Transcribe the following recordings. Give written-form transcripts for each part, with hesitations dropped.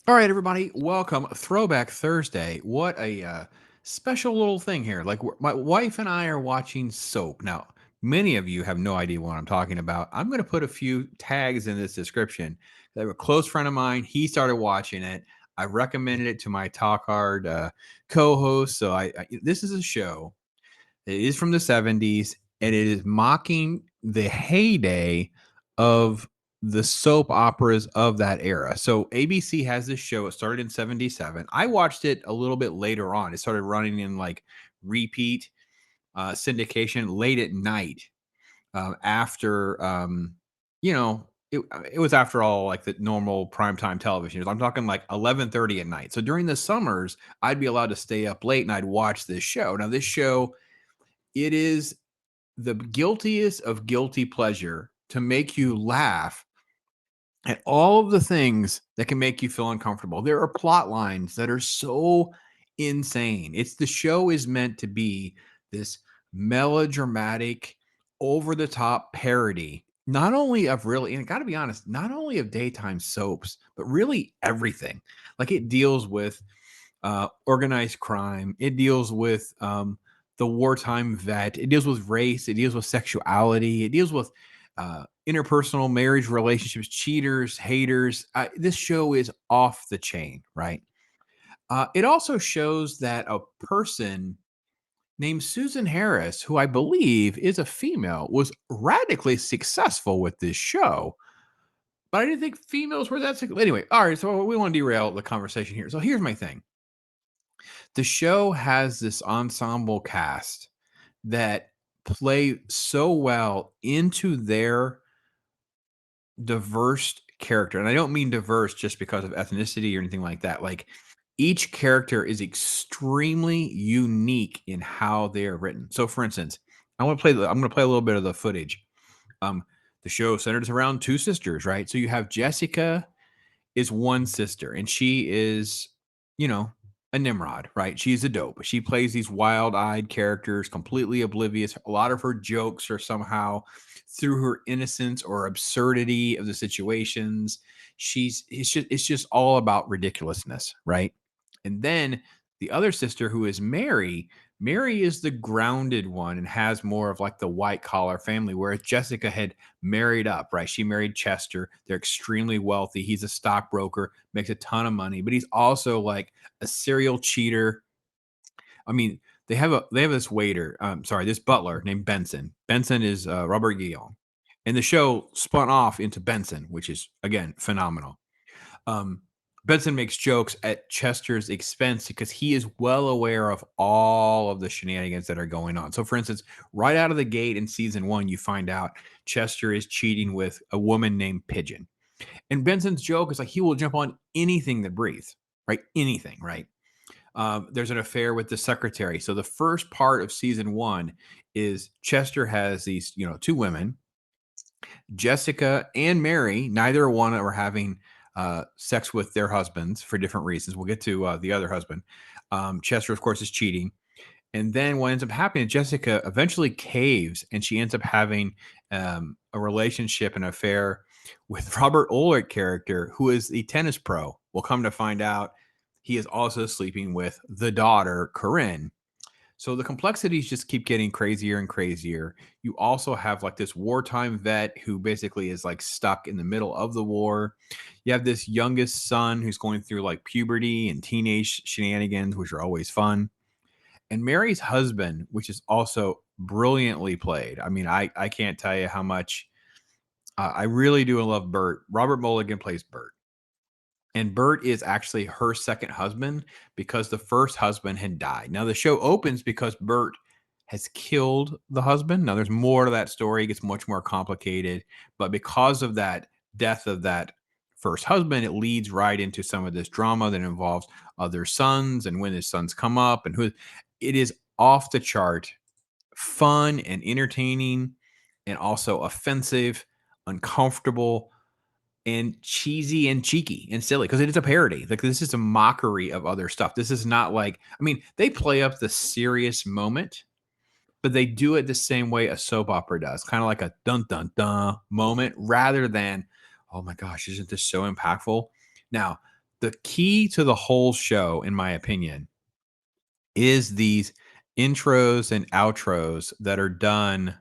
All right, everybody, welcome. Throwback Thursday. What a special little thing here. My wife and I are watching soap. Now, many of you have no idea what I'm talking about. I'm going to put a few tags in this description. They were a close friend of mine. He started watching it. I recommended it to my Talk Hard co-host. So this is a show. It is from the 70s, and it is mocking the heyday of the soap operas of that era. So ABC has this show. It started in 77. I watched it a little bit later on. It started running in like repeat syndication late at night after, it was after all like the normal primetime television. I'm talking like 11:30 at night. So during the summers, I'd be allowed to stay up late and I'd watch this show. Now, this show, it is the guiltiest of guilty pleasure to make you laugh at all of the things that can make you feel uncomfortable. There are plot lines that are so insane. The show is meant to be this melodramatic, over the top parody, not only of really, and I got to be honest, not only of daytime soaps, but really everything. Like it deals with organized crime. It deals with the wartime vet. It deals with race. It deals with sexuality. It deals with interpersonal marriage relationships, cheaters, haters. This show is off the chain, right? It also shows that a person named Susan Harris, who I believe is a female, was radically successful with this show. But I didn't think females were that successful. Anyway, all right, so we want to derail the conversation here. So here's my thing. The show has this ensemble cast that play so well into their diverse character. And I don't mean diverse just because of ethnicity or anything like that. Like each character is extremely unique in how they are written. So for instance, I'm going to play a little bit of the footage. Um the show centers around two sisters, right? So you have Jessica is one sister, and she is, you know, a Nimrod, right? She's a dope. She plays these wild-eyed characters, completely oblivious. A lot of her jokes are somehow through her innocence or absurdity of the situations. It's just all about ridiculousness, right? And then the other sister, who is Mary, Mary is the grounded one and has more of like the white collar family, whereas Jessica had married up, right? She married Chester. They're extremely wealthy. He's a stockbroker, makes a ton of money, but he's also like a serial cheater. I mean, they have this waiter, sorry, this butler named Benson. Benson is Robert Guillaume. And the show spun off into Benson, which is again phenomenal. Um, Benson makes jokes at Chester's expense because he is well aware of all of the shenanigans that are going on. So, for instance, right out of the gate in season one, you find out Chester is cheating with a woman named Pigeon. And Benson's joke is like he will jump on anything that breathes, right? Anything, right? There's an affair with the secretary. So, the first part of season one is Chester has these, two women, Jessica and Mary. Neither one are having sex with their husbands for different reasons. We'll get to the other husband. Chester, of course, is cheating. And then what ends up happening, Jessica eventually caves and she ends up having a relationship, an affair with Robert Ulrich character, who is the tennis pro. We'll come to find out he is also sleeping with the daughter, Corinne. So the complexities just keep getting crazier and crazier. You also have like this wartime vet who basically is like stuck in the middle of the war. You have this youngest son who's going through like puberty and teenage shenanigans, which are always fun. And Mary's husband, which is also brilliantly played. I mean, I can't tell you how much I really do love Bert. Robert Mulligan plays Bert. And Bert is actually her second husband because the first husband had died. Now, the show opens because Bert has killed the husband. Now, there's more to that story. It gets much more complicated. But because of that death of that first husband, it leads right into some of this drama that involves other sons and when his sons come up and who it is off the chart, fun and entertaining, and also offensive, uncomfortable, and cheesy and cheeky and silly because it is a parody. Like this is a mockery of other stuff. This is not like, I mean, they play up the serious moment, but they do it the same way a soap opera does, kind of like a dun dun dun moment rather than, oh my gosh, isn't this so impactful? Now, the key to the whole show, in my opinion, is these intros and outros that are done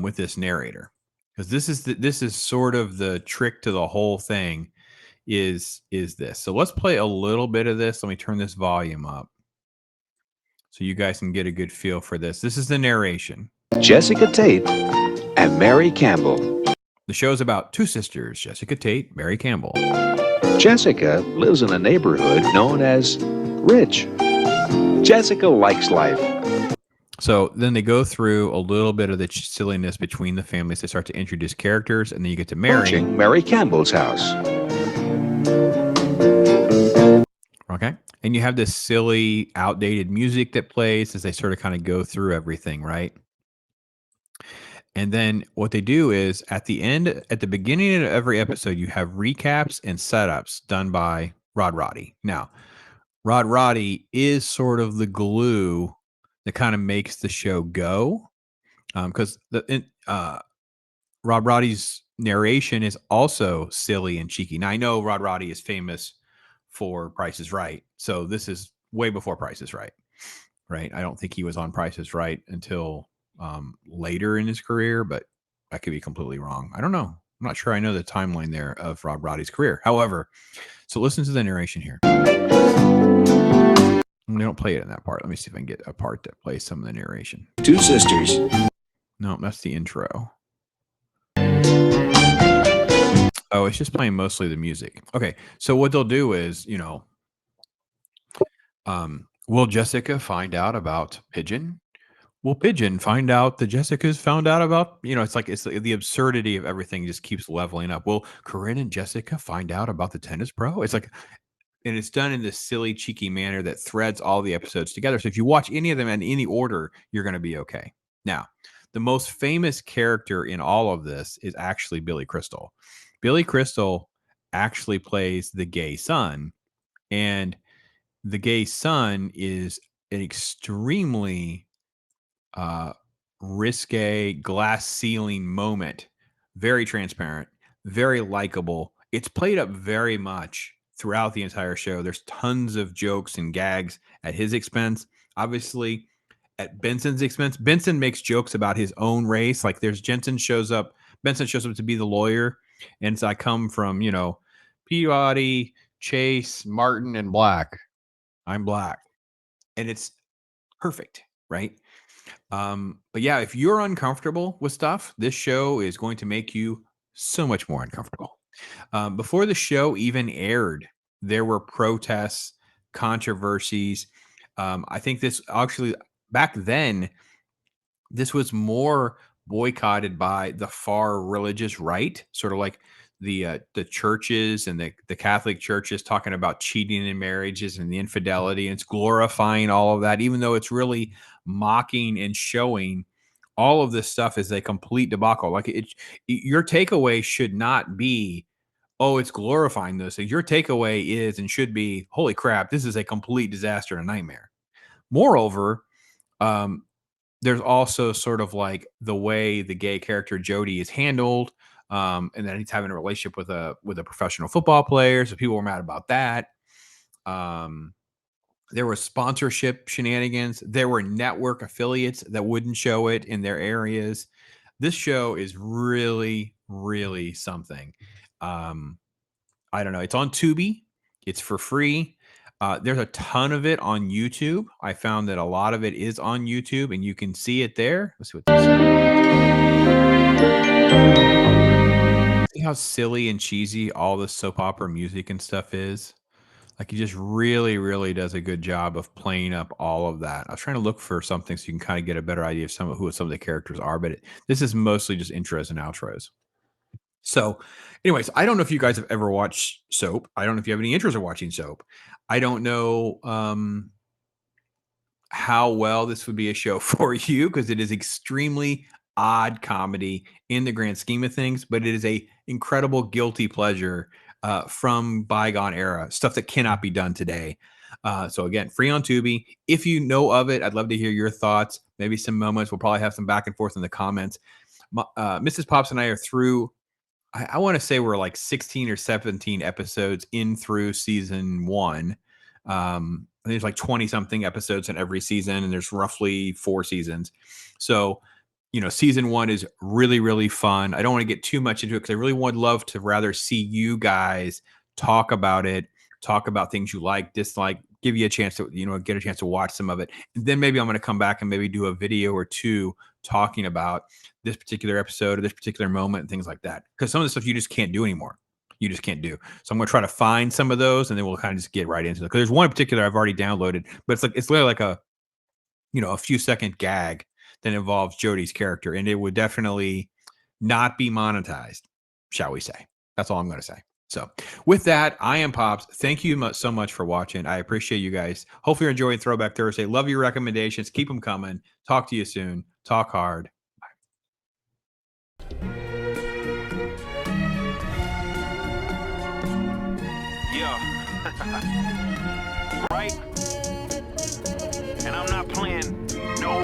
with this narrator, because this is sort of the trick to the whole thing. Is this? So let's play a little bit of this. Let me turn this volume up so you guys can get a good feel for this. This is the narration. Jessica Tate and Mary Campbell. The show's about two sisters, Jessica Tate, Mary Campbell. Jessica lives in a neighborhood known as Rich. Jessica likes life. So then they go through a little bit of the silliness between the families. They start to introduce characters, and then you get to Mary Campbell's house. Okay. And you have this silly, outdated music that plays as they sort of kind of go through everything, right? And then what they do is at the beginning of every episode, you have recaps and setups done by Rod Roddy. Now, Rod Roddy is sort of the glue that kind of makes the show go. Because Rod Roddy's narration is also silly and cheeky. Now, I know Rod Roddy is famous for Price is Right. So this is way before Price is Right. Right. I don't think he was on Price is Right until later in his career, but I could be completely wrong. I don't know. I'm not sure I know the timeline there of Rod Roddy's career. However, so listen to the narration here. They don't play it in that part. Let me see if I can get a part that plays some of the narration. Two sisters. No, that's the intro. Oh, it's just playing mostly the music. Okay, so what they'll do is, will Jessica find out about Pigeon? Will Pigeon find out that Jessica's found out about, it's like the absurdity of everything just keeps leveling up. Will Corinne and Jessica find out about the tennis pro? It's like, and it's done in this silly, cheeky manner that threads all the episodes together. So if you watch any of them in any order, you're going to be okay. Now, the most famous character in all of this is actually Billy Crystal. Billy Crystal actually plays the gay son, and the gay son is an extremely risque glass ceiling moment. Very transparent, very likable. It's played up very much throughout the entire show. There's tons of jokes and gags at his expense. Obviously, at Benson's expense, Benson makes jokes about his own race. Like Benson shows up to be the lawyer. And so I come from, Peabody, Chase, Martin, and Black. I'm Black. And it's perfect, right? But yeah, if you're uncomfortable with stuff, this show is going to make you so much more uncomfortable. Before the show even aired, there were protests, controversies. I think this actually back then, this was more boycotted by the far religious right, sort of like the churches and the Catholic churches talking about cheating in marriages and the infidelity, and it's glorifying all of that, even though it's really mocking and showing all of this stuff is a complete debacle. Like your takeaway should not be, oh, it's glorifying those things. Your takeaway is and should be, holy crap, this is a complete disaster and a nightmare. Moreover, there's also sort of like the way the gay character Jody is handled, and then he's having a relationship with a professional football player, so people were mad about that. There was sponsorship shenanigans. There were network affiliates that wouldn't show it in their areas. This show is really, really something. I don't know. It's on Tubi. It's for free. There's a ton of it on YouTube. I found that a lot of it is on YouTube, and you can see it there. Let's see what this is. See how silly and cheesy all the soap opera music and stuff is? Like, he just really, really does a good job of playing up all of that. I was trying to look for something so you can kind of get a better idea of who some of the characters are, but this is mostly just intros and outros. So, anyways, I don't know if you guys have ever watched soap. I don't know if you have any interest in watching soap. I don't know how well this would be a show for you, because it is extremely odd comedy in the grand scheme of things, but it is a incredible guilty pleasure from bygone era, stuff that cannot be done today. So again, free on Tubi. If you know of it, I'd love to hear your thoughts. Maybe some moments. We'll probably have some back and forth in the comments. Mrs. Pops and I are through I want to say we're like 16 or 17 episodes in through season one. There's like 20 something episodes in every season, and there's roughly 4 seasons. So, season one is really, really fun. I don't want to get too much into it because I really would love to rather see you guys talk about it, talk about things you like, dislike, give you a chance to, get a chance to watch some of it. And then maybe I'm going to come back and maybe do a video or two talking about this particular episode or this particular moment and things like that. Because some of the stuff you just can't do anymore. You just can't do. So I'm going to try to find some of those, and then we'll kind of just get right into it. Because there's one in particular I've already downloaded, but it's literally like a few second gag that involves Jodie's character, and it would definitely not be monetized, shall we say. That's all I'm going to say. So with that, I am Pops. Thank you so much for watching. I appreciate you guys. Hopefully you're enjoying Throwback Thursday. Love your recommendations. Keep them coming. Talk to you soon. Talk hard. Right? And I'm not playing no